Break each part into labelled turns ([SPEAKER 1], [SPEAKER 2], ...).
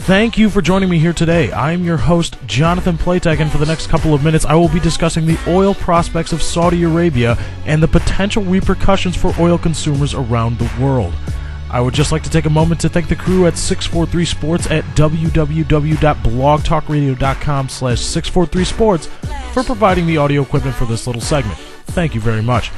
[SPEAKER 1] Thank you for joining me here today. I am your host, Jonathan Platek, and for the next couple of minutes, I will be discussing the oil prospects of Saudi Arabia and the potential repercussions for oil consumers around the world. I would just like to take a moment to thank the crew at 643 Sports at www.blogtalkradio.com/643sports for providing the audio equipment for this little segment. Thank you very much.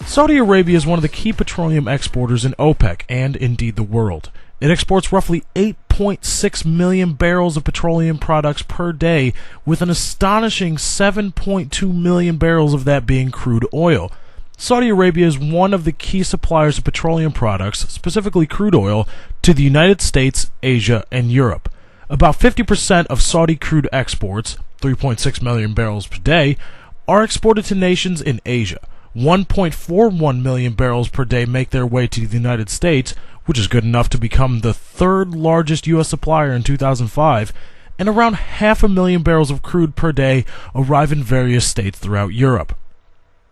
[SPEAKER 1] Saudi Arabia is one of the key petroleum exporters in OPEC and indeed the world. It exports roughly 8.6 million barrels of petroleum products per day, with an astonishing 7.2 million barrels of that being crude oil. Saudi Arabia is one of the key suppliers of petroleum products, specifically crude oil, to the United States, Asia, and Europe. About 50% of Saudi crude exports, 3.6 million barrels per day, are exported to nations in Asia. 1.41 million barrels per day make their way to the United States, which is good enough to become the third largest U.S. supplier in 2005, and around 500,000 barrels of crude per day arrive in various states throughout Europe.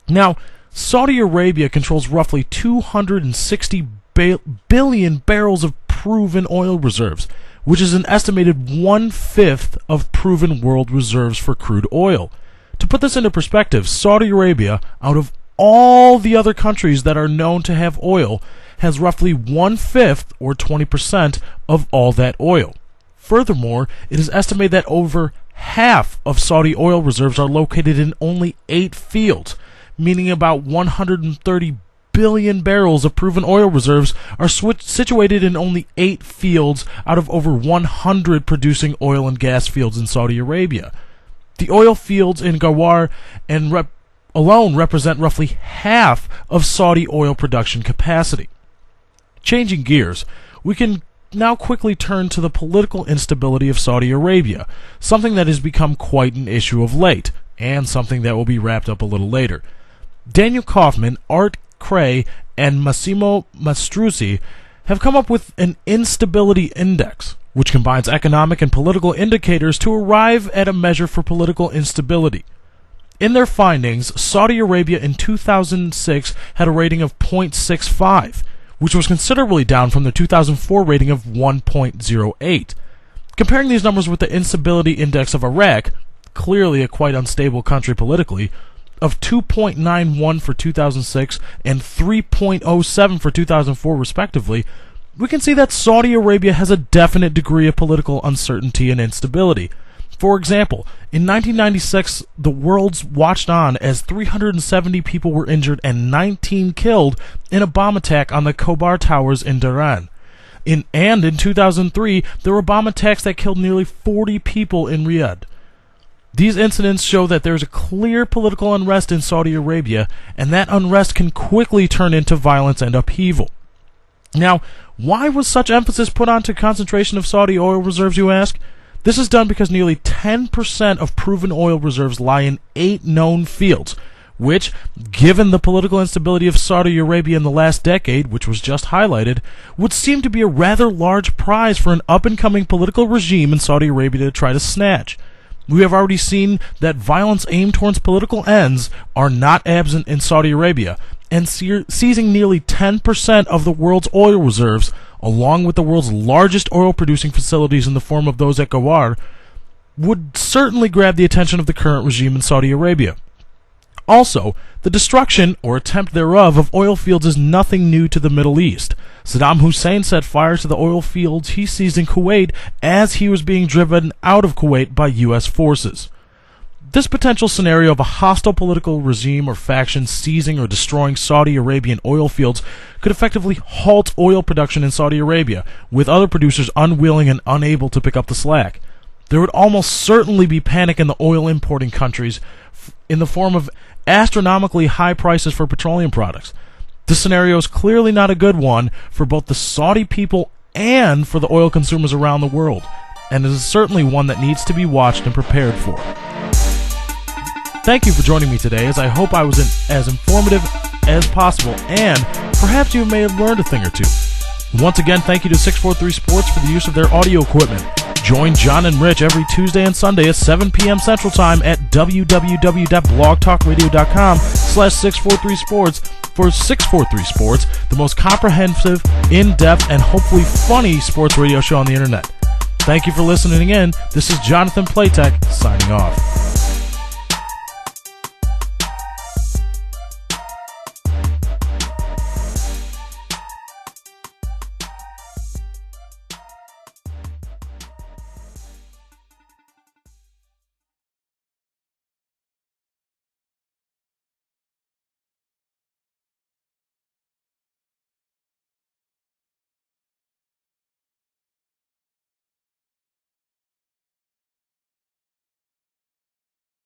[SPEAKER 1] Now, Saudi Arabia controls roughly 260 billion barrels of proven oil reserves, which is an estimated 1/5 of proven world reserves for crude oil. To put this into perspective, Saudi Arabia, out of all the other countries that are known to have oil, has roughly 1/5 or 20% of all that oil. Furthermore, it is estimated that over half of Saudi oil reserves are located in only 8 fields, meaning about 130 billion barrels of proven oil reserves are situated in only 8 fields out of over 100 producing oil and gas fields in Saudi Arabia. The oil fields in Ghawar and alone represent roughly half of Saudi oil production capacity. Changing gears, we can now quickly turn to the political instability of Saudi Arabia, something that has become quite an issue of late, and something that will be wrapped up a little later. Daniel Kaufman, Art Cray, and Massimo Mastruzzi have come up with an instability index, which combines economic and political indicators to arrive at a measure for political instability. In their findings, Saudi Arabia in 2006 had a rating of 0.65, which was considerably down from the 2004 rating of 1.08. Comparing these numbers with the instability index of Iraq, clearly a quite unstable country politically, of 2.91 for 2006 and 3.07 for 2004 respectively, we can see that Saudi Arabia has a definite degree of political uncertainty and instability. For example, in 1996, the world watched on as 370 people were injured and 19 killed in a bomb attack on the Khobar Towers in Tehran. In 2003, there were bomb attacks that killed nearly 40 people in Riyadh. These incidents show that there is a clear political unrest in Saudi Arabia, and that unrest can quickly turn into violence and upheaval. Now, why was such emphasis put onto concentration of Saudi oil reserves, you ask? This is done because nearly 10% of proven oil reserves lie in 8 known fields, which, given the political instability of Saudi Arabia in the last decade, which was just highlighted, would seem to be a rather large prize for an up-and-coming political regime in Saudi Arabia to try to snatch. We have already seen that violence aimed towards political ends are not absent in Saudi Arabia, and seizing nearly 10% of the world's oil reserves, along with the world's largest oil-producing facilities in the form of those at Ghawar, would certainly grab the attention of the current regime in Saudi Arabia. Also, the destruction, or attempt thereof, of oil fields is nothing new to the Middle East. Saddam Hussein set fire to the oil fields he seized in Kuwait as he was being driven out of Kuwait by U.S. forces. This potential scenario of a hostile political regime or faction seizing or destroying Saudi Arabian oil fields could effectively halt oil production in Saudi Arabia, with other producers unwilling and unable to pick up the slack. There would almost certainly be panic in the oil importing countries in the form of astronomically high prices for petroleum products. This scenario is clearly not a good one for both the Saudi people and for the oil consumers around the world, and it is certainly one that needs to be watched and prepared for. Thank you for joining me today, as I hope I was as informative as possible, and perhaps you may have learned a thing or two. Once again, thank you to 643 Sports for the use of their audio equipment. Join John and Rich every Tuesday and Sunday at 7 p.m. Central Time at www.blogtalkradio.com/643sports for 643 Sports, the most comprehensive, in-depth, and hopefully funny sports radio show on the internet. Thank you for listening in. This is Jonathan Playtech signing off.